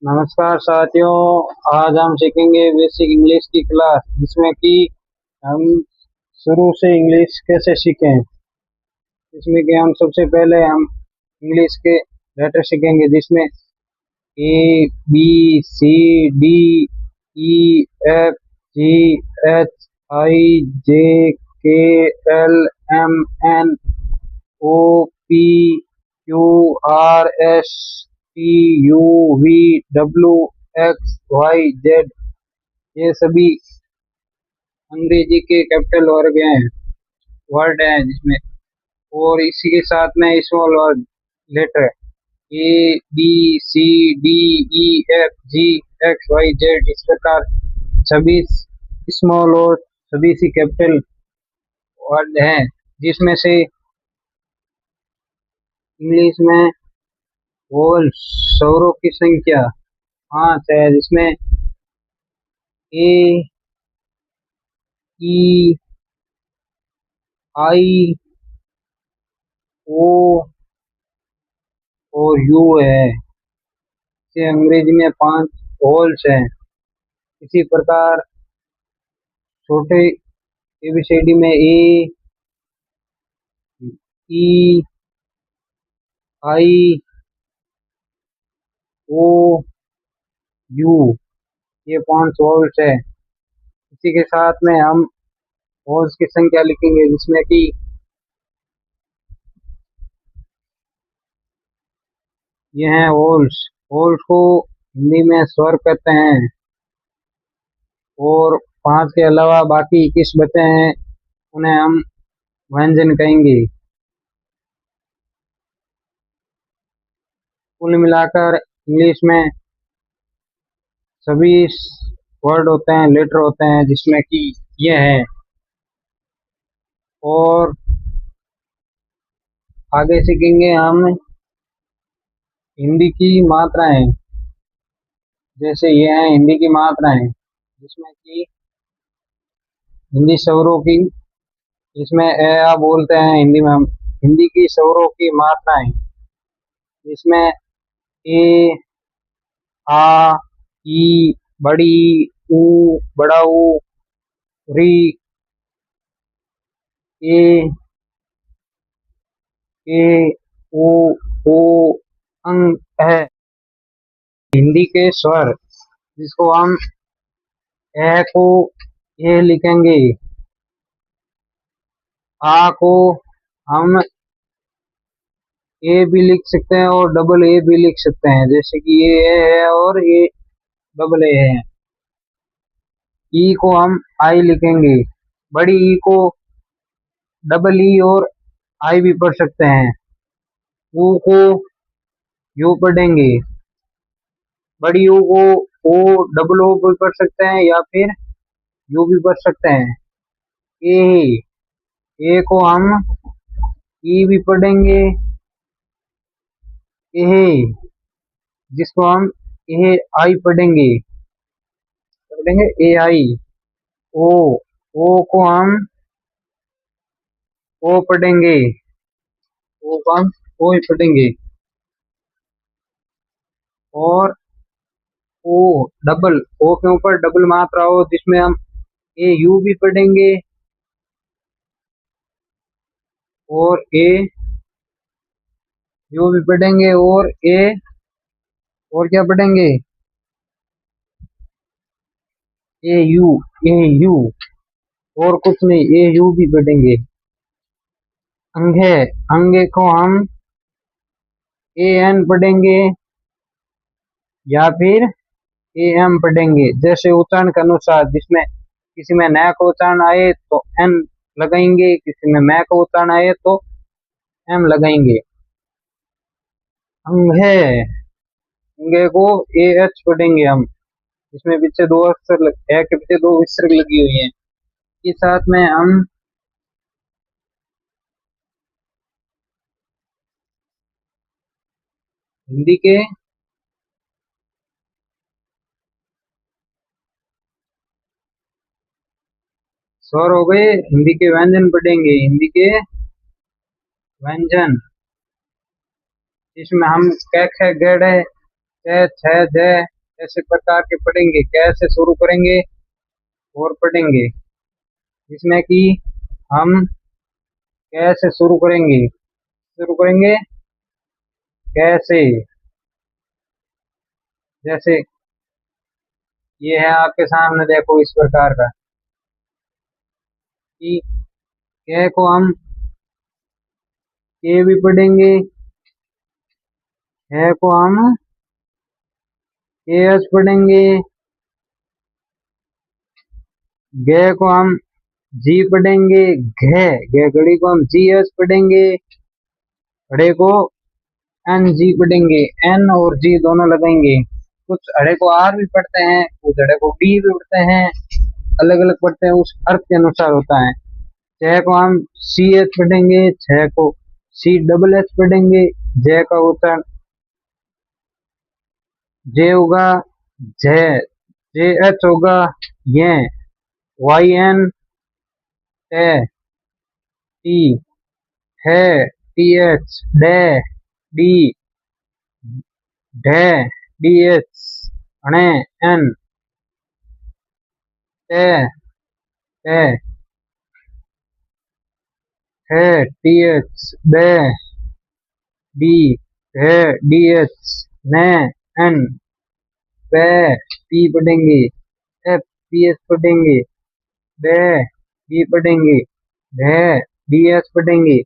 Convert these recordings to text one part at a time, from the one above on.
नमस्कार साथियों। आज हम सीखेंगे बेसिक इंग्लिश की क्लास, जिसमें कि हम शुरू से इंग्लिश कैसे सीखें। इसमें कि हम सबसे पहले हम इंग्लिश के लेटर सीखेंगे, जिसमें A B C D E F G H I J K L M N O P Q R S T U V W X Y Z. ये सभी अंग्रेजी के कैपिटल वर्ड हैं जिसमें, और इसी के साथ में small word letter A B C D E F G X Y Z, इस प्रकार सभी स्मॉल और सभी सी कैपिटल वर्ड हैं, जिसमें से इंग्लिश में होल स्वरों की संख्या 5 है, जिसमें ए ई आई ओ और यू है। इसे अंग्रेजी में 5 होल्स हैं। इसी प्रकार छोटे एबीसीडी में ए ई आई ओ यू, ये 5 होल्स है। इसी के साथ में हम होल्स की संख्या लिखेंगे, जिसमें कि ये हैं होल्स। होल्स को हिंदी में स्वर कहते हैं, और 5 के अलावा बाकी 21 बचे हैं, उन्हें हम व्यंजन कहेंगे। कुल मिलाकर इंग्लिश में सभी वर्ड होते हैं, लेटर होते हैं, जिसमें कि ये है। और आगे सीखेंगे हम हिंदी की मात्राएं। जैसे ये हैं हिंदी की मात्राएं, जिसमें कि हिंदी स्वरों की, जिसमें ए आ बोलते हैं हिंदी में हम। हिंदी की स्वरों की मात्राएं, जिसमें ए आ ई बड़ी ऊ बड़ा ऊ री ए ए ओ ओ अंग है। हिंदी के स्वर, जिसको हम ए को ए लिखेंगे, आ को हम ए भी लिख सकते हैं और डबल ए भी लिख सकते हैं, जैसे कि ये है और ये डबल ए है। ई को हम आई लिखेंगे, बड़ी ई को डबल ई और आई भी पढ़ सकते हैं। ऊ को यू पढ़ेंगे, बड़ी यू को ओ डबल ओ भी पढ़ सकते हैं, या फिर यू भी पढ़ सकते हैं। ए ए को हम ई भी पढ़ेंगे, ए जिसको हम ए आई पढ़ेंगे ए आई। ओ ओ को हम ओ पढ़ेंगे, ओ को हम ओ ही पढ़ेंगे। और ओ डबल, ओ के ऊपर डबल मात्रा हो, जिसमें हम ए यू भी पढ़ेंगे और ए यू भी पढ़ेंगे, और ए और क्या पढ़ेंगे, ए यू, ए यू और कुछ नहीं, ए यू भी पढ़ेंगे। अंगे, अंगे को हम ए एन पढ़ेंगे या फिर ए एम पढ़ेंगे, जैसे उच्चारण के अनुसार। जिसमें किसी में न का उच्चारण आए तो एन लगाएंगे, किसी में मैं का उच्चारण आए तो एम लगाएंगे। अंगे, अंगे को ए एच पढ़ेंगे हम, इसमें पीछे दो अक्षर ए के पीछे दो विसर्ग लगी हुई है। इस साथ में हम हिंदी के स्वर हो गए, हिंदी के व्यंजन पढ़ेंगे। हिंदी के व्यंजन, इसमें हम क ख ग ढ च छ ज ऐसे प्रकार के पढ़ेंगे, कैसे शुरू करेंगे और पढ़ेंगे, जिसमें कि हम कैसे शुरू करेंगे कैसे। जैसे ये है आपके सामने, देखो इस प्रकार का कि कै को हम के भी पढ़ेंगे, है को हम के एस पढ़ेंगे, गे को हम जी पढ़ेंगे, घे घड़ी को हम जी एस पढ़ेंगे, अड़े को एन जी पढ़ेंगे, एन और जी दोनों लगाएंगे। कुछ अड़े को आर भी पढ़ते हैं, कुछ अड़े को डी भी पढ़ते हैं, अलग अलग पढ़ते हैं, उस अर्थ के अनुसार होता है। छह को हम सी एच पढ़ेंगे, छह को सी डबल एच पढ़ेंगे, जय का उच्चारण जे होगा, जय जे एच होगा, ये वाई एन टी है टी एच डे डी ढे डी एच अणे एन टे टे है टी एच डे डी है डी एच ने एन पे पी पढ़ेंगे, एफ पी एस पढ़ेंगे, डे डी पढ़ेंगे, डे डी एस पढ़ेंगे,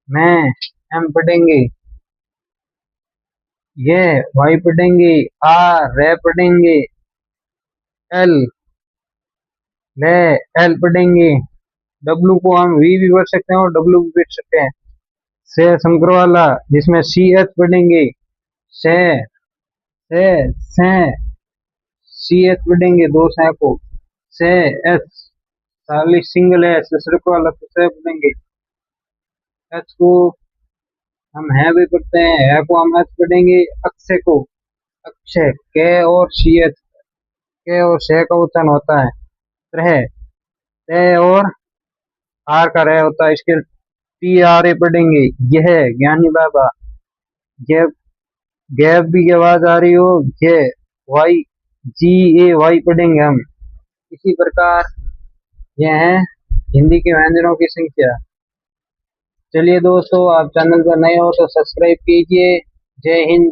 मैं एम पढ़ेंगे, ये वाई पढ़ेंगे, आर रे पढ़ेंगे, एल ले एल पढ़ेंगे, डब्लू को हम वी भी पढ़ सकते हैं और डब्लू भी पढ़ सकते हैं। से शंकर वाला, जिसमें सी एच पढ़ेंगे, से से सी एच पढ़ेंगे, दो से को से एच, साली सिंगल है ससुरक वाला तो से पढ़ेंगे। एच को हम है भी पढ़ते हैं, है को हम एच पढ़ेंगे, अक्षय को अक्षय के और सी एच, के और से का उच्चारण होता है रह, ते और आर का रह होता है, इसके टी आर ए पढ़ेंगे। यह ज्ञानी बाबा, ये गैप भी की आवाज आ रही हो, ये वाई जी ए वाई पढ़ेंगे हम। इसी प्रकार यह है हिंदी के व्यंजनों की संख्या। चलिए दोस्तों, आप चैनल पर नए हो तो सब्सक्राइब कीजिए। जय हिंद।